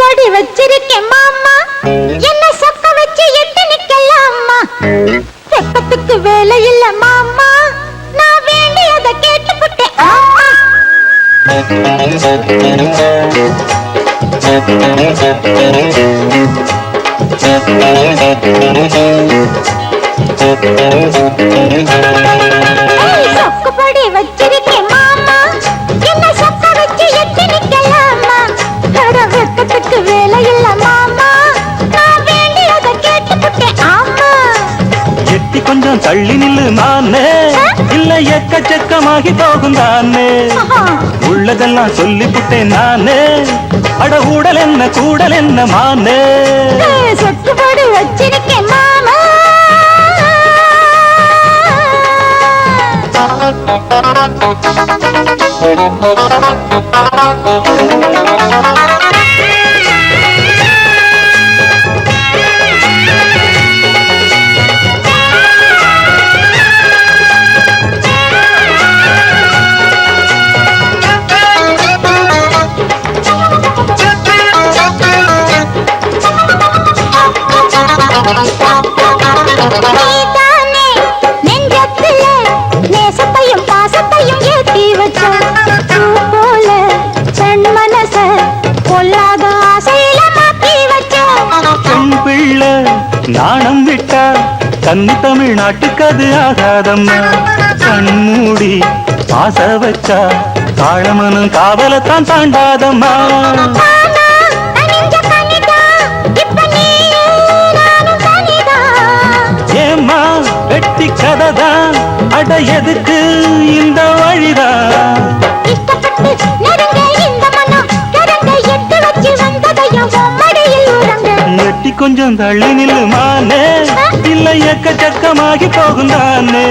பொடி வச்சிருக்கேன் மாமா, என்ன சொக்க வச்சு எட்டு நிக்கலாமா? வெப்பத்துக்கு வேலை இல்ல மாமா, நான் வேண்டியதை கேட்டுப்புட்டேன் ஆமா. சொக்கு பொடி வச்சிருக்கேன் மாமா, என்ன சொக்க வச்சு எட்டு நிக்கலாமா? வெப்பத்துக்கு வேலை இல்ல மாமா, நான் வேண்டியதை கேட்டுப்புட்டேன் ஆமா. எட்டி கொஞ்சம் தள்ளி நில்லு மானே, இல்ல எக்கச்சக்கமாகி போகும் தானே. உள்ளதெல்லாம் சொல்லிப்புட்டேன் நானே, அட ஊடல் என்ன கூடல் என்ன மானே. சொக்கு பொடி வச்சிருக்கேன் மாமா. நாணம் விட்டா கன்னி தமிழ்நாட்டுக்கு அது ஆகாதம்மா. கண்மூடி பாச வச்சா காளமனும் காவலத்தான் தாண்டாதம்மா. ஏம்மா வெட்டி கதைதான், அட எதுக்கு இந்த வழிதான்? எட்டி கொஞ்சம் தள்ளி நில்லு மானே, இல்ல எக்கச்சக்கமாகி போகும் தானே.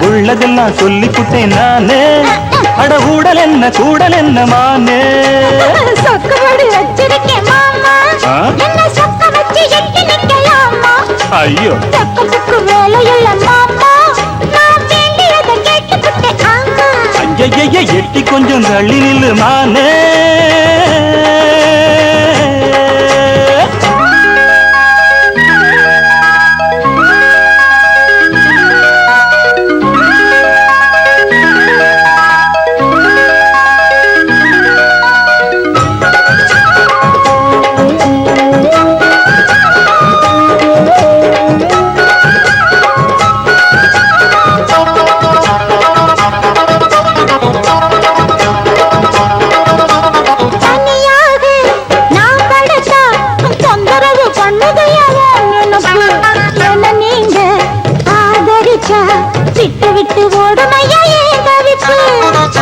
உள்ளதெல்லாம் சொல்லிப்புட்டேன் நானே, அட ஊடல் என்ன கூடல் என்ன மானே. சொக்கு பொடி வச்சிருக்கேன் மாமா, என்ன சொக்க வச்சு எட்டி நிக்கலாமா? ஐயோ வெப்பத்துக்கு வேலை இல்ல மாமா, நான் வேண்டியதை கேட்டுப்புட்டேன் ஆமா. ஐய எட்டி கொஞ்சம் தள்ளி நில்லு மானே.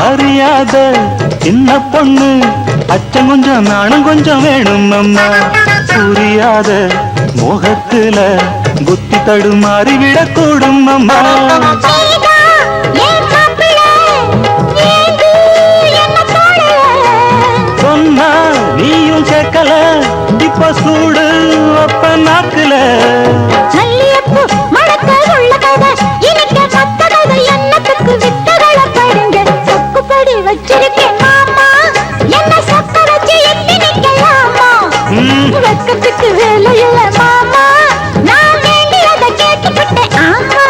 அறியாத சின்ன பொண்ணு அச்சம் கொஞ்சம் நாணம் கொஞ்சம் வேணும் அம்மா. புரியாத மோகத்துல புத்தி தடுமாறி விடக்கூடும் அம்மா. சொன்னா நீயும் கேட்கல, இப்ப சூடு அப்ப நாக்குல. வச்சிருக்கேன் மாமா, என்ன சொக்க வச்சு எட்டி நிக்கலாமா? வெக்கத்துக்கு வேலை இல்ல மாமா, நான் வேண்டியதை கேட்டுப்புட்டேன் ஆமா.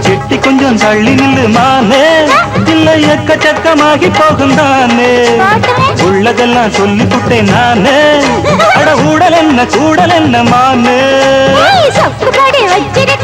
செட்டி கொஞ்சம் தள்ளி நில்லு மானே, இல்ல எக்கச்சக்கமாகி போகும் தானே. உள்ளதெல்லாம் சொல்லிப்புட்டேன் நானே, அட ஊடல் என்ன கூடல் என்ன மானே. சொக்கு பொடி வச்சிரு